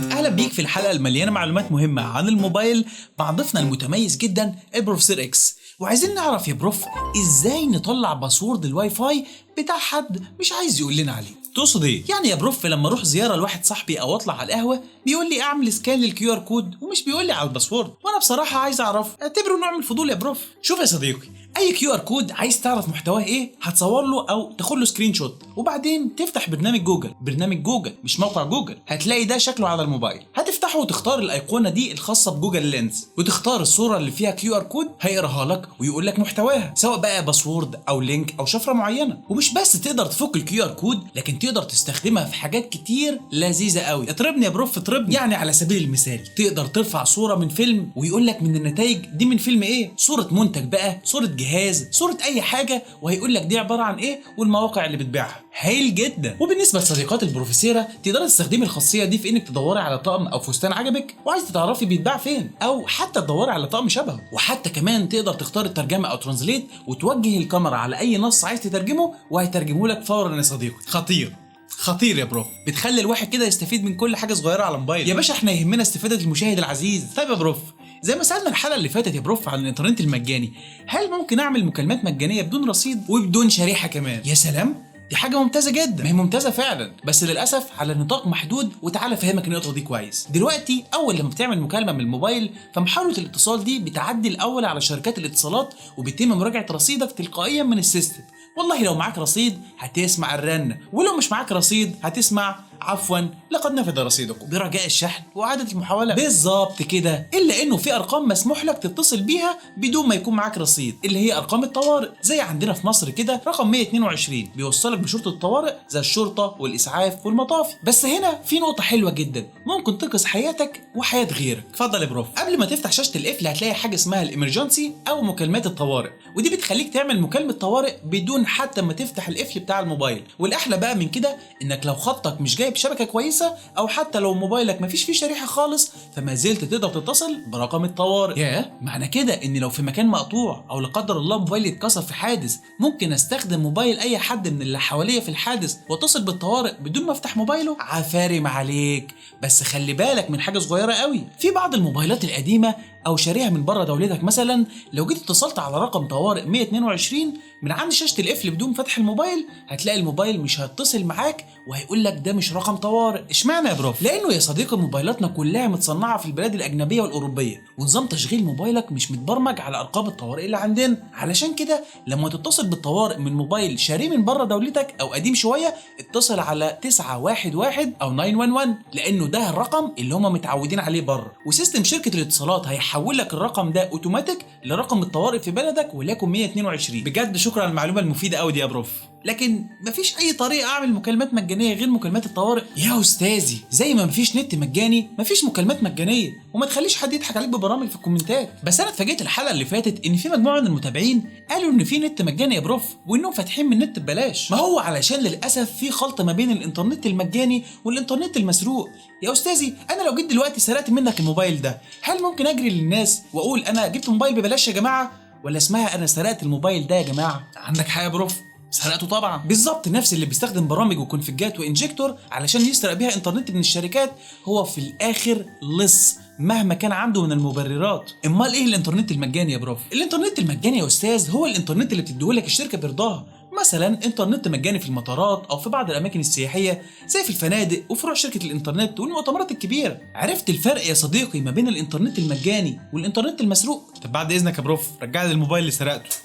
اهلا بيك في الحلقه المليانه معلومات مهمه عن الموبايل مع ضيفنا المتميز جدا البروفيسور اكس. وعايزين نعرف يا بروف ازاي نطلع باسورد الواي فاي بتاع حد مش عايز يقول لنا عليه. تقصد ايه؟ يعني يا بروف لما اروح زياره لواحد صاحبي او اطلع على القهوه بيقول لي اعمل سكان للكيو ار كود ومش بيقول لي على الباسورد، وانا بصراحه عايز اعرف، اعتبره نوع من الفضول يا بروف. شوف يا صديقي، اي كيو ار كود عايز تعرف محتواه ايه هتصور له او تاخد له سكرين شوت وبعدين تفتح برنامج جوجل مش موقع جوجل، هتلاقي ده شكله على الموبايل، هتفتحه وتختار الايقونه دي الخاصه بجوجل لينز وتختار الصوره اللي فيها كيو ار كود، هيقراها لك ويقول لك محتواها سواء بقى باسورد او لينك او شفره معينه. ومش بس تقدر تفك الكيو ار كود، لكن تقدر تستخدمها في حاجات كتير لذيذه قوي. اطربني يا بروف اطربني. يعني على سبيل المثال تقدر ترفع صوره من فيلم ويقول لك من النتائج دي من فيلم ايه، صوره منتج بقى، صوره جهاز، صوره اي حاجه، وهيقول لك دي عباره عن ايه والمواقع اللي بتبيعها. هايل جدا. وبالنسبه لصديقات البروفيسيرا تقدر تستخدمي الخاصيه دي في انك تدوري على طقم او فستان عجبك وعايزه تعرفي بيتباع فين، او حتى تدوري على طقم شبهه. وحتى كمان تقدر تختار الترجمه او ترانزليت وتوجه الكاميرا على اي نص عايز تترجمه وهيترجمه لك فورا يا صديقي. خطير يا برو، بتخلي الواحد كده يستفيد من كل حاجه صغيره على الموبايل. يا باشا احنا يهمنا استفاده المشاهد العزيز. طيب يا بروف، زي ما سالنا الحلقه اللي فاتت يا بروف عن الانترنت المجاني، هل ممكن اعمل مكالمات مجانيه بدون رصيد وبدون شريحه كمان؟ يا سلام، دي حاجه ممتازه جدا. ما هي ممتازه فعلا، بس للاسف على نطاق محدود، وتعالى افهمك النقطه دي كويس. دلوقتي اول لما بتعمل مكالمه من الموبايل فمحاوله الاتصال دي بتعدي الاول على شركات الاتصالات وبيتم مراجعه رصيدك تلقائيا من السيستم. والله لو معاك رصيد هتسمع الرنه، ولو مش معاك رصيد هتسمع عفوا لقد نفذ رصيدكم برجاء الشحن واعاده المحاوله. بالظبط كده، الا انه في ارقام مسموح لك تتصل بيها بدون ما يكون معاك رصيد، اللي هي ارقام الطوارئ. زي عندنا في مصر كده رقم 122 بيوصلك بشرطه الطوارئ زي الشرطه والاسعاف والمطافي. بس هنا في نقطه حلوه جدا ممكن تنقذ حياتك وحياه غيرك. اتفضل يا بروف. قبل ما تفتح شاشه القفل هتلاقي حاجه اسمها الامرجنسي او مكالمات الطوارئ، ودي بتخليك تعمل مكالمه طوارئ بدون حتى ما تفتح القفل بتاع الموبايل. والاحلى بقى من كده انك لو خطك مش جايب شبكه كويسه او حتى لو موبايلك مفيش فيه شريحه خالص فما زلت تقدر تتصل برقم الطوارئ. معنى كده ان لو في مكان مقطوع او لا قدر الله موبايلي اتكسر في حادث، ممكن استخدم موبايل اي حد من اللي حواليا في الحادث واتصل بالطوارئ بدون ما افتح موبايله. عفارم عليك. بس خلي بالك من حاجه صغيره قوي، في بعض الموبايلات القديمه او شاريها من بره دولتك مثلا، لو جيت اتصلت على رقم طوارئ 122 من عند شاشه القفل بدون فتح الموبايل، هتلاقي الموبايل مش هيتصل معاك وهيقول لك ده مش رقم طوارئ. اشمعنى يا بروف؟ لانه يا صديقي موبايلاتنا كلها متصنعه في البلاد الاجنبيه والاوروبيه، ونظام تشغيل موبايلك مش متبرمج على ارقام الطوارئ اللي عندنا. علشان كده لما تتصل بالطوارئ من موبايل شاريه من بره دولتك او قديم شويه، اتصل على 911 او 911، لانه ده الرقم اللي هم متعودين عليه بره، وسيستم شركه الاتصالات هيحول لك الرقم ده اوتوماتيك لرقم الطوارئ في بلدك وليكن 122. بجد شكرا على المعلومه المفيده قوي دي يا بروف. لكن مفيش اي طريقه اعمل مكالمات مجانيه غير مكالمات الطوارئ يا استاذي. زي ما مفيش نت مجاني مفيش مكالمات مجانيه، وما تخليش حد يضحك عليك ببرامج في الكومنتات. بس انا اتفاجئت الحلقه اللي فاتت ان في مجموعه من المتابعين قالوا ان في نت مجاني يا بروف وانهم فاتحين من النت ببلاش. ما هو علشان للاسف في خلط ما بين الانترنت المجاني والانترنت المسروق. يا استاذي انا لو جيت دلوقتي سرقت منك الموبايل ده، هل ممكن اجري للناس واقول انا جبت موبايل ببلاش يا جماعه، ولا اسمها انا سرقت الموبايل ده يا جماعه؟ عندك حق يا بروف، سرقته طبعا. بالظبط نفس اللي بيستخدم برامج وكونفيجات وانجكتور علشان يسرق بيها انترنت من الشركات، هو في الاخر لص مهما كان عنده من المبررات. امال ايه الانترنت المجاني يا بروف؟ الانترنت المجاني يا استاذ هو الانترنت اللي بتديهولك الشركه برضاها. مثلا انترنت مجاني في المطارات او في بعض الاماكن السياحيه زي في الفنادق وفروع شركه الانترنت والمؤتمرات الكبيره. عرفت الفرق يا صديقي ما بين الانترنت المجاني والانترنت المسروق؟ طب بعد اذنك يا بروف رجع لي الموبايل اللي سرقته.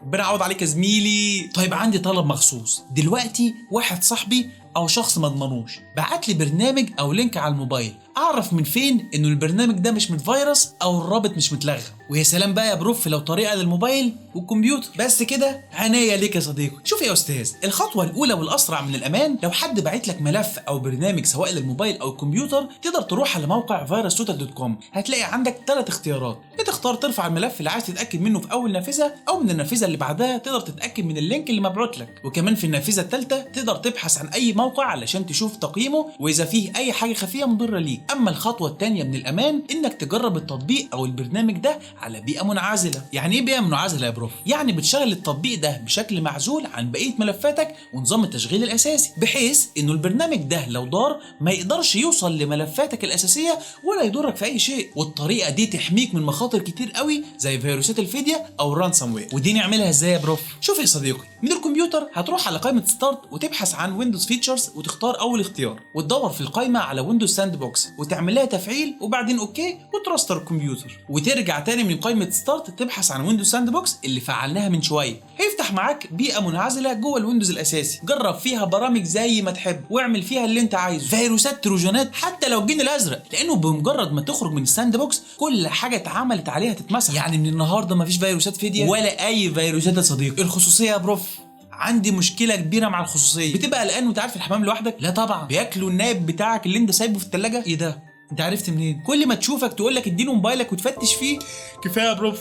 ربنا يعوض عليك يا زميلي. طيب عندي طلب مخصوص. دلوقتي واحد صاحبي او شخص ما اضمنوش بعت لي برنامج او لينك على الموبايل، اعرف من فين انه البرنامج ده مش من فيروس او الرابط مش متلغم؟ ويا سلام بقى يا بروف لو طريقه للموبايل والكمبيوتر. بس كده عناية ليك يا صديقي. شوف يا استاذ، الخطوه الاولى والاسرع من الامان لو حد باعت لك ملف او برنامج سواء للموبايل او الكمبيوتر، تقدر تروح على موقع virustotal.com. هتلاقي عندك 3 اختيارات، بتختار ترفع الملف اللي عايز تتاكد منه في اول نافذه، او من النافذه اللي بعدها تقدر تتاكد من اللينك اللي مبعوت لك، وكمان في النافذه الثالثه تقدر تبحث عن اي موقع الموقع علشان تشوف تقييمه واذا فيه اي حاجه خفيه مضره ليك. اما الخطوه الثانيه من الامان انك تجرب التطبيق او البرنامج ده على بيئه منعزله. يعني ايه بيئه منعزله يا بروف؟ يعني بتشغل التطبيق ده بشكل معزول عن بقيه ملفاتك ونظام التشغيل الاساسي، بحيث انه البرنامج ده لو دار ما يقدرش يوصل لملفاتك الاساسيه ولا يضرك في اي شيء. والطريقه دي تحميك من مخاطر كتير قوي زي فيروسات الفديه او الرانسوم وير. ودي نعملها ازاي يا بروف؟ شوف يا صديقي، من الكمبيوتر هتروح على قائمه ستارت وتبحث عن ويندوز فيتشرز وتختار اول اختيار، وتدور في القائمه على ويندوز ساند بوكس وتعمل لها تفعيل وبعدين اوكي وتراستر الكمبيوتر، وترجع تاني من قائمه ستارت تبحث عن ويندوز ساند بوكس اللي فعلناها من شويه. هيفتح معاك بيئه منعزله جوه الويندوز الاساسي، جرب فيها برامج زي ما تحب واعمل فيها اللي انت عايزه، فيروسات تروجانات حتى لو الجن الازرق، لانه بمجرد ما تخرج من الساند بوكس كل حاجه اتعملت عليها تتمسح. يعني من النهارده مفيش فيروسات فديه ولا اي فيروسات يا صديقي. الخصوصيه يا بروف، عندي مشكله كبيره مع الخصوصيه. بتبقى قلقان وانت قاعد في الحمام لوحدك؟ لا طبعا، بياكلوا النايب بتاعك اللي انت سايبه في الثلاجه. ايه ده؟ انت عرفت منين؟ كل ما تشوفك تقول لك اديله موبايلك وتفتش فيه. كفايه يا بروف،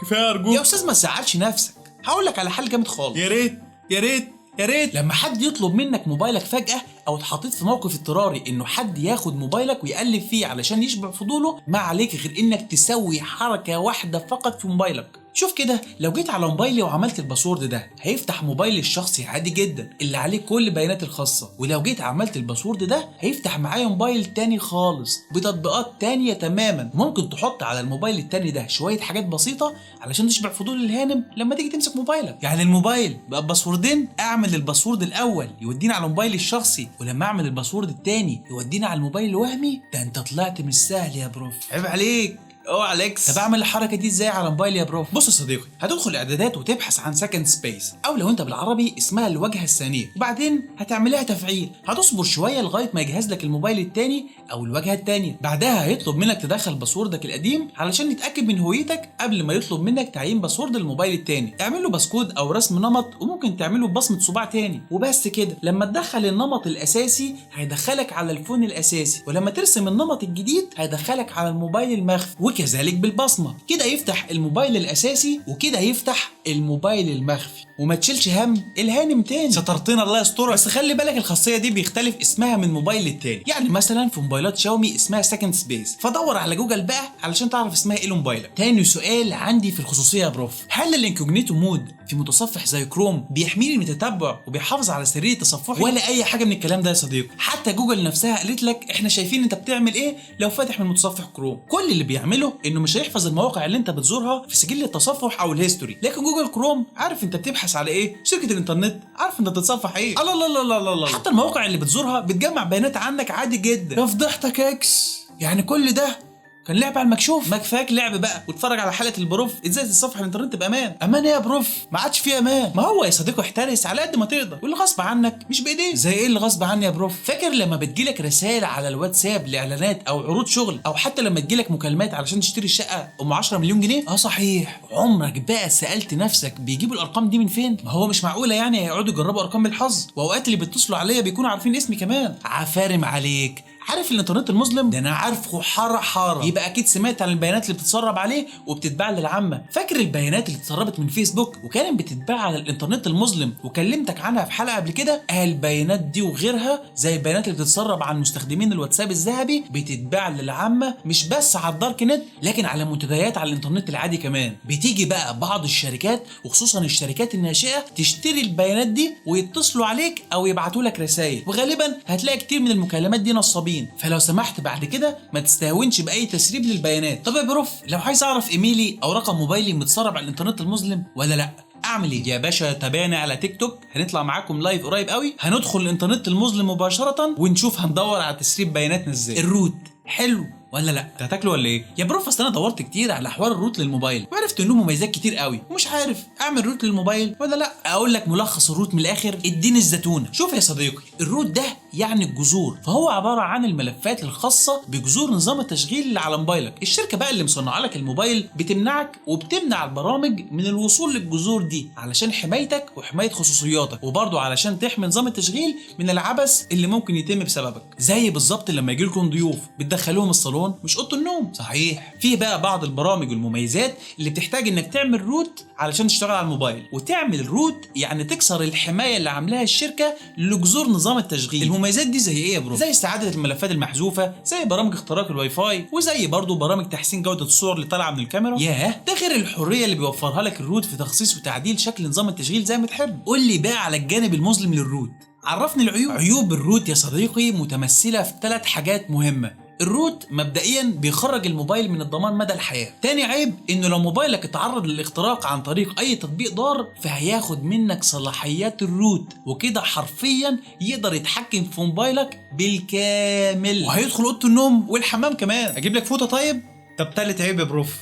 كفايه ارجوك يا استاذ، ما تزعلش نفسك. هقول لك على حل جامد خالص. يا ريت يا ريت يا ريت. لما حد يطلب منك موبايلك فجأة أو اتحطيت في موقف اضطراري إنه حد ياخد موبايلك ويقلب فيه علشان يشبع فضوله، ما عليك غير إنك تسوي حركة واحدة فقط في موبايلك. شوف كده، لو جيت على موبايلي وعملت الباسورد ده هيفتح موبايلي الشخصي عادي جدا اللي عليه كل بياناتي الخاصة، ولو جيت عملت الباسورد ده هيفتح معايا موبايل تاني خالص بتطبيقات تانية تماما. ممكن تحط على الموبايل التاني ده شوية حاجات بسيطة علشان تشبع فضول الهانم لما تيجي تمسك موبايلك. يعني الموبايل بقى باسوردين، اعمل الباسورد الاول يودينا على موبايلي الشخصي، ولما اعمل الباسورد التاني يودينا على الموبايل الوهمي. ده انت طلعت مش سهل يا بروف، عيب عليك. اوعى اليكس. طب اعمل الحركه دي ازاي على موبايلي يا بروف؟ بص يا صديقي، هتدخل اعدادات وتبحث عن سكند سبيس، او لو انت بالعربي اسمها الواجهه الثانيه، وبعدين هتعملها تفعيل. هتصبر شويه لغايه ما يجهز لك الموبايل الثاني او الواجهه الثانيه. بعدها هيطلب منك تدخل باسوردك القديم علشان نتاكد من هويتك قبل ما يطلب منك تعيين باسورد الموبايل الثاني. اعمل له باسكود او رسم نمط، وممكن تعمله ببصمه صباع تاني، وبس كده. لما تدخل النمط الاساسي هيدخلك على الفون الاساسي، ولما ترسم النمط الجديد هيدخلك على الموبايل المخفي، وكذلك بالبصمه. كده يفتح الموبايل الاساسي وكده يفتح الموبايل المخفي، وما تشيلش هم الهانم تاني. سترتنا الله يسترك. بس خلي بالك الخاصيه دي بيختلف اسمها من موبايل للتاني. يعني مثلا في موبايلات شاومي اسمها سكند سبيس، فدور على جوجل بقى علشان تعرف اسمها ايه لموبايلك. تاني سؤال عندي في الخصوصيه يا بروف، هل الانكوجنيتو مود في متصفح زي كروم بيحميني من التتبع وبيحافظ على سريه تصفحي؟ ولا اي حاجه من الكلام ده يا صديقي. حتى جوجل نفسها قالت لك احنا شايفين انت بتعمل ايه لو فاتح من متصفح كروم. كل اللي بيعمله انه مش هيحفظ المواقع اللي انت بتزورها في سجل التصفح او الهيستوري، لكن جوجل كروم عارف انت بتبحث على ايه، شركه الانترنت عارف انت بتتصفح ايه. الله الله الله الله الله. حتى المواقع اللي بتزورها بتجمع بيانات عنك عادي جدا. يا فضحتك اكس، يعني كل ده كان لعب على المكشوف؟ ما كفاك لعب بقى واتفرج على حلقه البروف ازاي تتصفح الانترنت بامان. امان ايه يا بروف؟ ما عادش فيه امان. ما هو يا صديقي احترس على قد ما تقدر، واللي غصب عنك مش بايديك. زي ايه اللي غصب عني يا بروف؟ فاكر لما بتجيلك رسائل على الواتساب لاعلانات او عروض شغل، او حتى لما تجيلك مكالمات علشان تشتري الشقه ام 10 مليون جنيه؟ صحيح. عمرك بقى سالت نفسك بيجيبوا الارقام دي من فين؟ ما هو مش معقوله يعني هيقعدوا يجربوا ارقام بالحظ، واوقات اللي بيتصلوا عليا بيكونوا عارفين اسمي كمان. عفارم عليك. عارف الانترنت المظلم ده؟ انا عارفه حاره حاره. يبقى اكيد سمعت عن البيانات اللي بتتسرب عليه وبتتباع للعامه. فاكر البيانات اللي اتسربت من فيسبوك وكانت بتتباع على الانترنت المظلم وكلمتك عنها في حلقه قبل كده؟ البيانات دي وغيرها زي البيانات اللي بتتسرب عن مستخدمين الواتساب الذهبي بتتباع للعامه، مش بس على الدارك نت لكن على منتديات على الانترنت العادي كمان. بتيجي بقى بعض الشركات وخصوصا الشركات الناشئه تشتري البيانات دي ويتصلوا عليك او يبعتوا لك رسائل، وغالبا هتلاقي كتير من المكالمات دي نصابين. فلو سمحت بعد كده ما تستهونش باي تسريب للبيانات. طب يا بروف، لو عايز اعرف ايميلي او رقم موبايلي متسرب على الانترنت المظلم ولا لا، اعمل ايه يا باشا؟ تابعنا على تيك توك، هنطلع معاكم لايف قريب قوي، هندخل الانترنت المظلم مباشره ونشوف هندور على تسريب بياناتنا ازاي. الروت حلو ولا لا؟ انت هتاكله ولا ايه يا بروف؟ اصل انا دورت كتير على حوار الروت للموبايل وعرفت انه مميزات كتير قوي، ومش عارف اعمل روت للموبايل ولا لا. اقول لك ملخص الروت من الاخر، اديني الزتونه. شوف يا صديقي، الروت ده يعني الجذور، فهو عباره عن الملفات الخاصه بجذور نظام التشغيل اللي على موبايلك. الشركه بقى اللي مصنعه لك الموبايل بتمنعك وبتمنع البرامج من الوصول للجذور دي علشان حمايتك وحمايه خصوصياتك، وبرضه علشان تحمي نظام التشغيل من العبث اللي ممكن يتم بسببك. زي بالظبط لما يجي لكم ضيوف بتدخلوهم الصالون مش اوضه النوم. صحيح في بقى بعض البرامج والمميزات اللي بتحتاج انك تعمل روت علشان تشتغل على الموبايل، وتعمل روت يعني تكسر الحمايه اللي عاملاها الشركه لجذور نظام التشغيل. المميزات دي زي ايه يا برو؟ زي استعاده الملفات المحذوفه، زي برامج اختراق الواي فاي، وزي برضه برامج تحسين جوده الصور اللي طالعه من الكاميرا. ياه، ده غير الحريه اللي بيوفرها لك الروت في تخصيص وتعديل شكل نظام التشغيل زي ما تحب. قول لي بقى على الجانب المظلم للروت، عرفني العيوب. عيوب الروت يا صديقي متمثله في 3 حاجات مهمه. الروت مبدئيا بيخرج الموبايل من الضمان مدى الحياة. تاني عيب انه لو موبايلك اتعرض للاختراق عن طريق اي تطبيق ضار فهياخد منك صلاحيات الروت، وكده حرفيا يقدر يتحكم في موبايلك بالكامل، وهيدخل اوضه النوم والحمام كمان. اجيب لك فوطه طيب؟ طب تالت عيب يا بروف.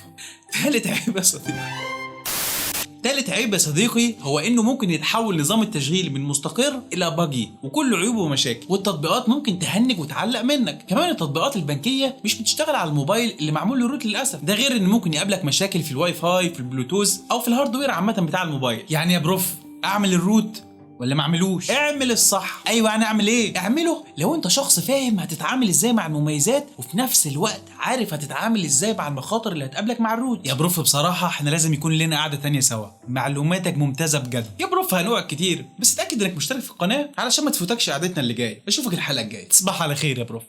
تالت عيب يا صديقي، تالت عيب يا صديقي هو انه ممكن يتحول نظام التشغيل من مستقر الى باجي وكل عيوبه ومشاكل، والتطبيقات ممكن تهنج وتعلق منك. كمان التطبيقات البنكيه مش بتشتغل على الموبايل اللي معمول له روت للاسف. ده غير ان ممكن يقابلك مشاكل في الواي فاي، في البلوتوث، او في الهاردوير عامه بتاع الموبايل. يعني يا بروف اعمل الروت ولا ما اعملوش؟ اعمل الصح. ايوه انا اعمل ايه؟ اعمله لو انت شخص فاهم هتتعامل ازاي مع المميزات، وفي نفس الوقت عارف هتتعامل ازاي مع المخاطر اللي هتقابلك مع الروت. يا بروف بصراحه احنا لازم يكون لنا قعده تانية سوا، معلوماتك ممتازه بجد يا بروف. هنوعك كتير بس اتاكد انك مشترك في القناه علشان ما تفوتكش قعدتنا اللي جايه. اشوفك الحلقه الجايه. تصبح على خير يا بروف.